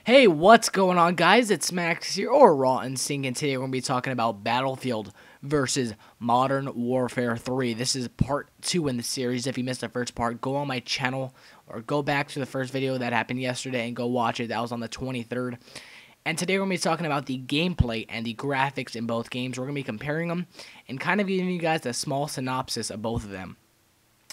Hey, what's going on, guys? It's Max here, or Raw and Sync, and today we're going to be talking about Battlefield versus Modern Warfare 3. This is part 2 in the series. If you missed the first part, go on my channel or go back to the first video that happened yesterday and go watch it. That was on the 23rd. And today we're going to be talking about the gameplay and the graphics in both games. We're going to be comparing them and kind of giving you guys a small synopsis of both of them.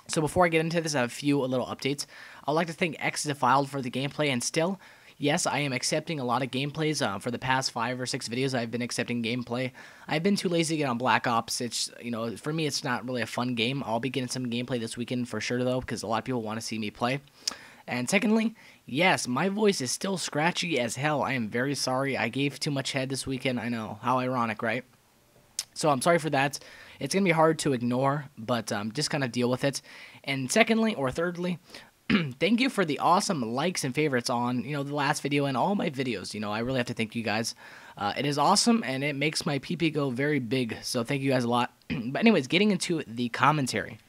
So before I get into this, I have a few little updates. I'd like to thank X Defiled for the gameplay, and still, yes, I am accepting a lot of gameplays. For the past 5 or 6 videos, I've been accepting gameplay. I've been too lazy to get on Black Ops. It's, for me, it's not really a fun game. I'll be getting some gameplay this weekend for sure, though, because a lot of people want to see me play. And secondly, yes, my voice is still scratchy as hell. I am very sorry. I gave too much head this weekend. I know. How ironic, right? So I'm sorry for that. It's going to be hard to ignore, but just kind of deal with it. And secondly, or thirdly, thank you for the awesome likes and favorites on, the last video and all my videos. I really have to thank you guys. It is awesome, and it makes my PP go very big, so thank you guys a lot. But anyways, getting into the commentary.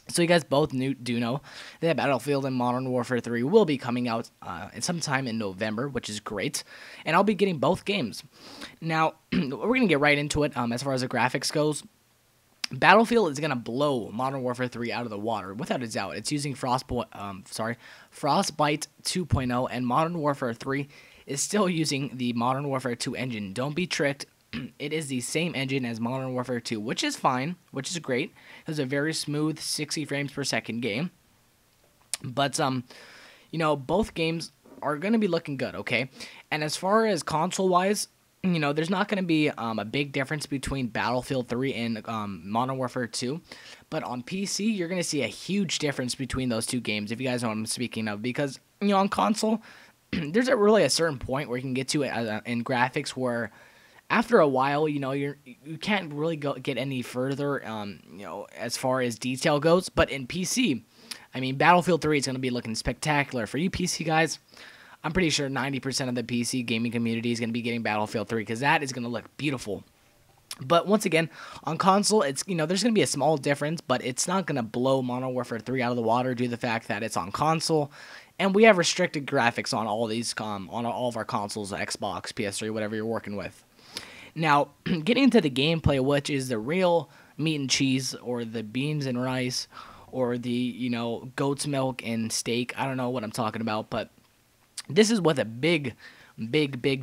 So you guys both do know that Battlefield and Modern Warfare 3 will be coming out sometime in November, which is great. And I'll be getting both games. Now, we're going to get right into it as far as the graphics goes. Battlefield is going to blow Modern Warfare 3 out of the water, without a doubt. It's using Frostbite 2.0, and Modern Warfare 3 is still using the Modern Warfare 2 engine. Don't be tricked. It is the same engine as Modern Warfare 2, which is fine, which is great. It's a very smooth 60 frames per second game. But, both games are going to be looking good, okay? And as far as console-wise, there's not going to be a big difference between Battlefield 3 and Modern Warfare 2. But on PC, you're going to see a huge difference between those two games, if you guys know what I'm speaking of. Because, on console, there's really a certain point where you can get to in graphics where after a while, you can't really get any further, as far as detail goes. But in PC, Battlefield 3 is going to be looking spectacular. For you PC guys, I'm pretty sure 90% of the PC gaming community is going to be getting Battlefield 3 because that is going to look beautiful. But once again, on console, it's there's going to be a small difference, but it's not going to blow Modern Warfare 3 out of the water due to the fact that it's on console, and we have restricted graphics on all these on all of our consoles, Xbox, PS3, whatever you're working with. Now, getting into the gameplay, which is the real meat and cheese, or the beans and rice, or the, goat's milk and steak. I don't know what I'm talking about, but this is what the big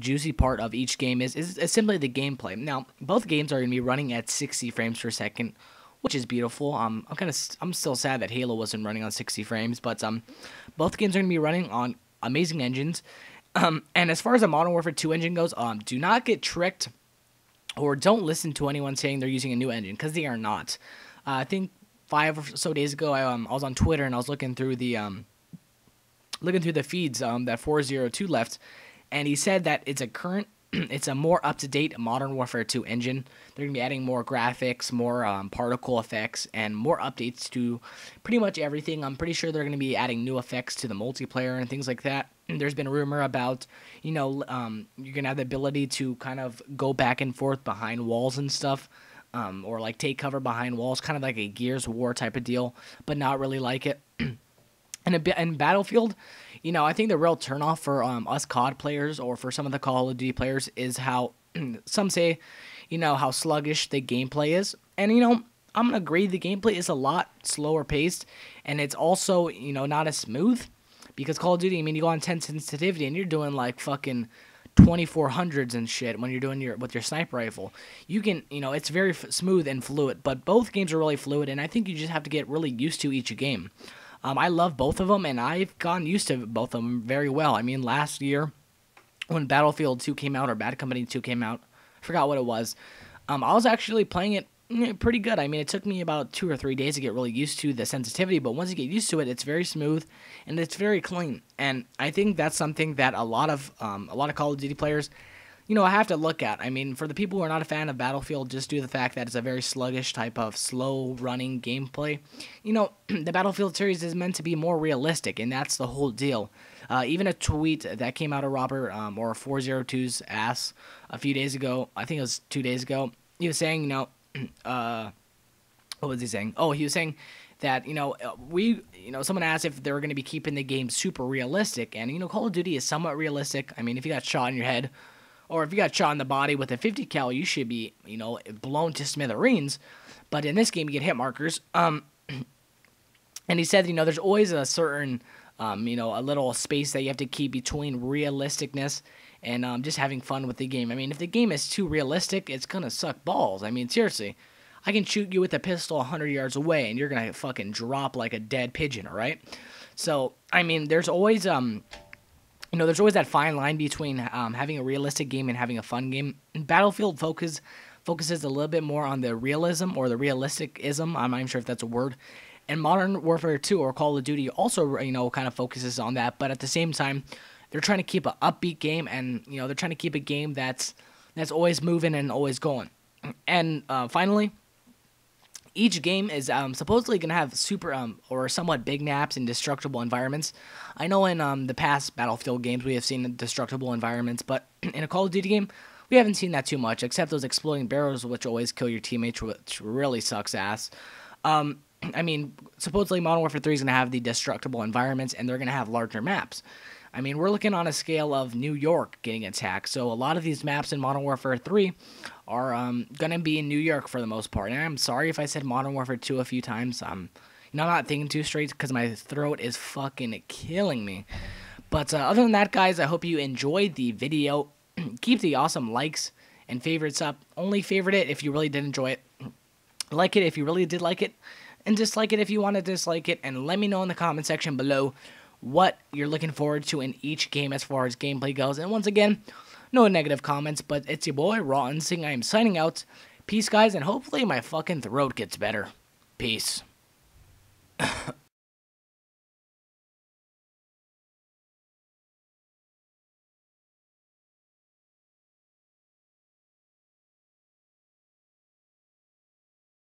juicy part of each game is simply the gameplay. Now, both games are going to be running at 60 frames per second, which is beautiful. I'm still sad that Halo wasn't running on 60 frames, but both games are going to be running on amazing engines. And as far as the Modern Warfare 2 engine goes, do not get tricked, or don't listen to anyone saying they're using a new engine, because they are not. I think 5 or so days ago, I was on Twitter and I was looking through the feeds that 402 left, and he said that it's a more up-to-date Modern Warfare 2 engine. They're going to be adding more graphics, more particle effects, and more updates to pretty much everything. I'm pretty sure they're going to be adding new effects to the multiplayer and things like that. There's been a rumor about, you're going to have the ability to kind of go back and forth behind walls and stuff, or like take cover behind walls, kind of like a Gears of War type of deal, but not really like it. And in Battlefield, I think the real turnoff for us COD players, or for some of the Call of Duty players, is how some say, how sluggish the gameplay is. And, I'm going to agree, the gameplay is a lot slower paced, and it's also, not as smooth. Because Call of Duty, you go on 10 sensitivity, and you're doing like fucking 2400s and shit when you're doing with your sniper rifle. You can, it's very smooth and fluid, but both games are really fluid, and I think you just have to get really used to each game. I love both of them, and I've gotten used to both of them very well. Last year, when Battlefield 2 came out, or Bad Company 2 came out, I forgot what it was, I was actually playing it pretty good. It took me about 2 or 3 days to get really used to the sensitivity, but once you get used to it, it's very smooth, and it's very clean. And I think that's something that a lot of Call of Duty players, I have to look at. For the people who are not a fan of Battlefield, just due to the fact that it's a very sluggish type of slow-running gameplay, the Battlefield series is meant to be more realistic, and that's the whole deal. Even a tweet that came out of Robert, or 402's ass a few days ago, I think it was 2 days ago, he was saying, what was he saying? Oh, he was saying that, someone asked if they were going to be keeping the game super realistic, and, Call of Duty is somewhat realistic. I mean, if you got shot in your head, or if you got shot in the body with a 50 cal, you should be, blown to smithereens. But in this game, you get hit markers. And he said, there's always a certain, a little space that you have to keep between realisticness and just having fun with the game. I mean, if the game is too realistic, it's going to suck balls. I mean, seriously. I can shoot you with a pistol 100 yards away, and you're going to fucking drop like a dead pigeon, all right? So, I mean, there's always, there's always that fine line between having a realistic game and having a fun game. Battlefield focuses a little bit more on the realism or the realisticism. I'm not even sure if that's a word. And Modern Warfare 2 or Call of Duty also, kind of focuses on that. But at the same time, they're trying to keep an upbeat game, and, they're trying to keep a game that's always moving and always going. And finally, each game is supposedly going to have super or somewhat big maps and destructible environments. I know in the past Battlefield games we have seen destructible environments, but in a Call of Duty game, we haven't seen that too much, except those exploding barrels, which always kill your teammates, which really sucks ass. I mean, supposedly Modern Warfare 3 is going to have the destructible environments, and they're going to have larger maps. I mean, we're looking on a scale of New York getting attacked, so a lot of these maps in Modern Warfare 3 are going to be in New York for the most part. And I'm sorry if I said Modern Warfare 2 a few times. I'm not thinking too straight because my throat is fucking killing me. But other than that, guys, I hope you enjoyed the video. Keep the awesome likes and favorites up. Only favorite it if you really did enjoy it. Like it if you really did like it. And dislike it if you want to dislike it. And let me know in the comment section below what you're looking forward to in each game as far as gameplay goes. And once again, no negative comments, but it's your boy, Raw Instinct. I am signing out. Peace, guys, and hopefully my fucking throat gets better. Peace.